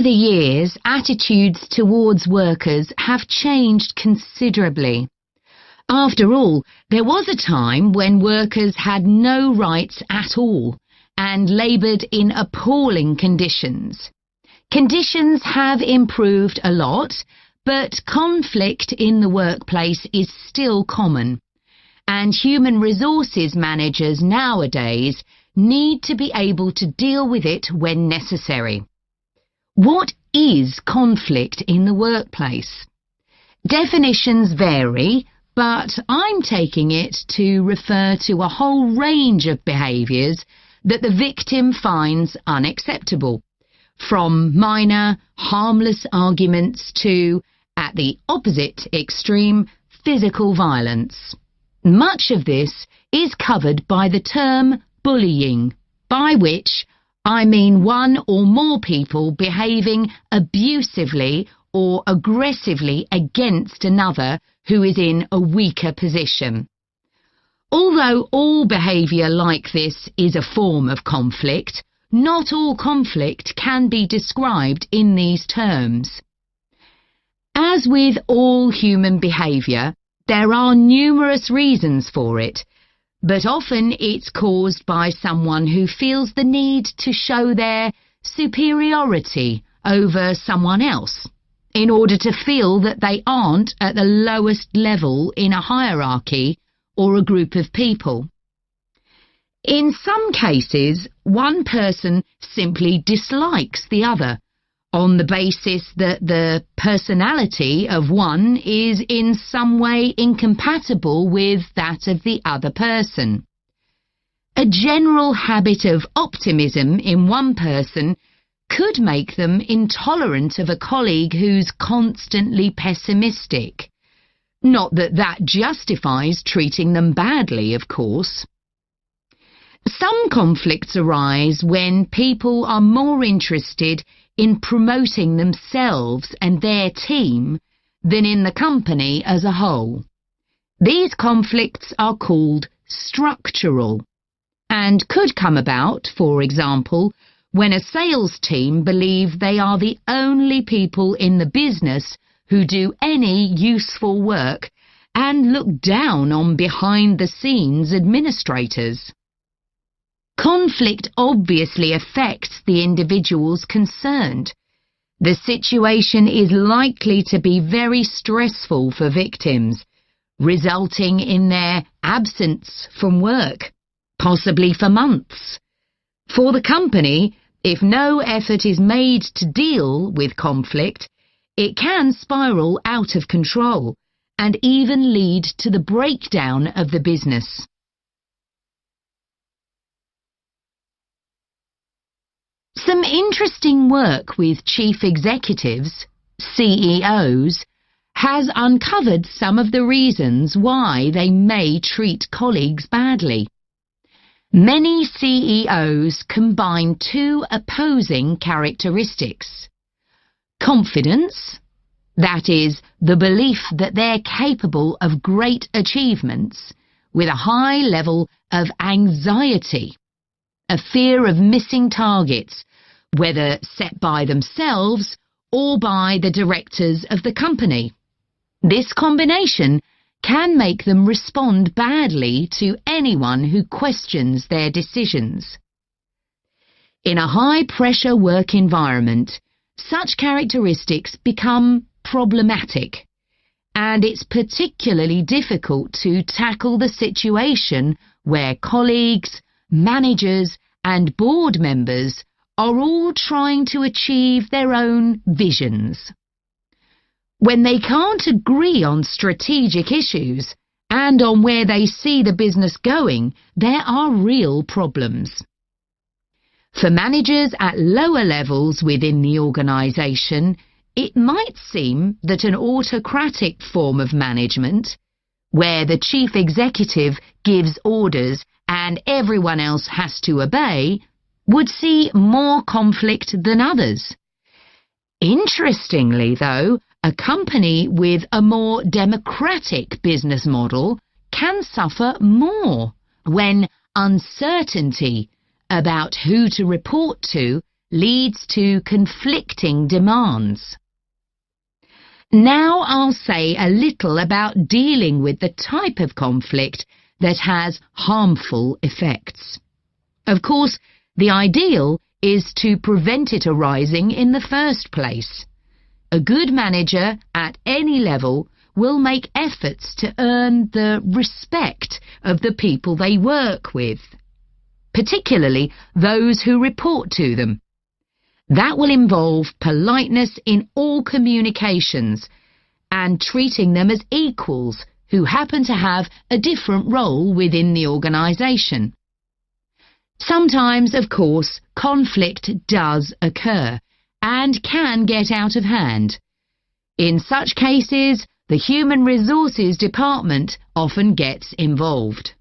the years, attitudes towards workers have changed considerably. After all, there was a time when workers had no rights at all and laboured in appalling conditions. Conditions have improved a lot, but conflict in the workplace is still common, and human resources managers nowadays need to be able to deal with it when necessary. What is conflict in the workplace? Definitions vary, but I'm taking it to refer to a whole range of behaviours that the victim finds unacceptable, from minor, harmless arguments to, at the opposite extreme, physical violence. Much of this is covered by the term bullying, by which I mean one or more people behaving abusively or aggressively against another who is in a weaker position. Although all behaviour like this is a form of conflict, not all conflict can be described in these terms. As with all human behaviour, there are numerous reasons for it, but often it's caused by someone who feels the need to show their superiority over someone else, in order to feel that they aren't at the lowest level in a hierarchy or a group of people. In some cases, one person simply dislikes the other, on the basis that the personality of one is in some way incompatible with that of the other person. A general habit of optimism in one person could make them intolerant of a colleague who's constantly pessimistic. Not that that justifies treating them badly, of course. Some conflicts arise when people are more interested in promoting themselves and their team than in the company as a whole. These conflicts are called structural and could come about, for example, when a sales team believe they are the only people in the business who do any useful work and look down on behind-the-scenes administrators. Conflict obviously affects the individuals concerned. The situation is likely to be very stressful for victims, resulting in their absence from work, possibly for months. For the company, if no effort is made to deal with conflict, it can spiral out of control and even lead to the breakdown of the business. Some interesting work with chief executives, CEOs, has uncovered some of the reasons why they may treat colleagues badly. Many CEOs combine two opposing characteristics: confidence, that is, the belief that they're capable of great achievements, with a high level of anxiety, a fear of missing targets, whether set by themselves or by the directors of the company. This combination can make them respond badly to anyone who questions their decisions. In a high-pressure work environment, such characteristics become problematic, and it's particularly difficult to tackle the situation where colleagues, managers and board members are all trying to achieve their own visions. When they can't agree on strategic issues and on where they see the business going, there are real problems. For managers at lower levels within the organisation, it might seem that an autocratic form of management, where the chief executive gives orders and everyone else has to obey, would see more conflict than others. Interestingly, though, a company with a more democratic business model can suffer more when uncertainty about who to report to leads to conflicting demands. Now I'll say a little about dealing with the type of conflict that has harmful effects. Of course, the ideal is to prevent it arising in the first place. A good manager at any level will make efforts to earn the respect of the people they work with, particularly those who report to them. That will involve politeness in all communications and treating them as equals who happen to have a different role within the organisation. Sometimes, of course, conflict does occur and can get out of hand. In such cases, the Human Resources Department often gets involved.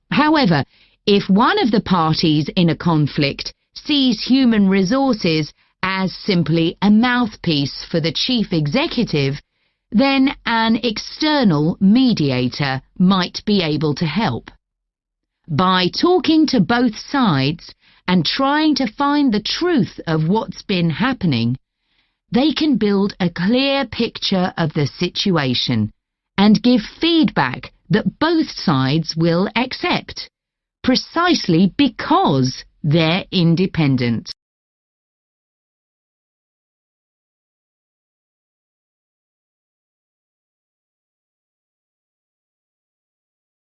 However, if one of the parties in a conflict sees human resources as simply a mouthpiece for the chief executive, then an external mediator might be able to help. By talking to both sides and trying to find the truth of what's been happening, they can build a clear picture of the situation and give feedback that both sides will accept, precisely because they're independent.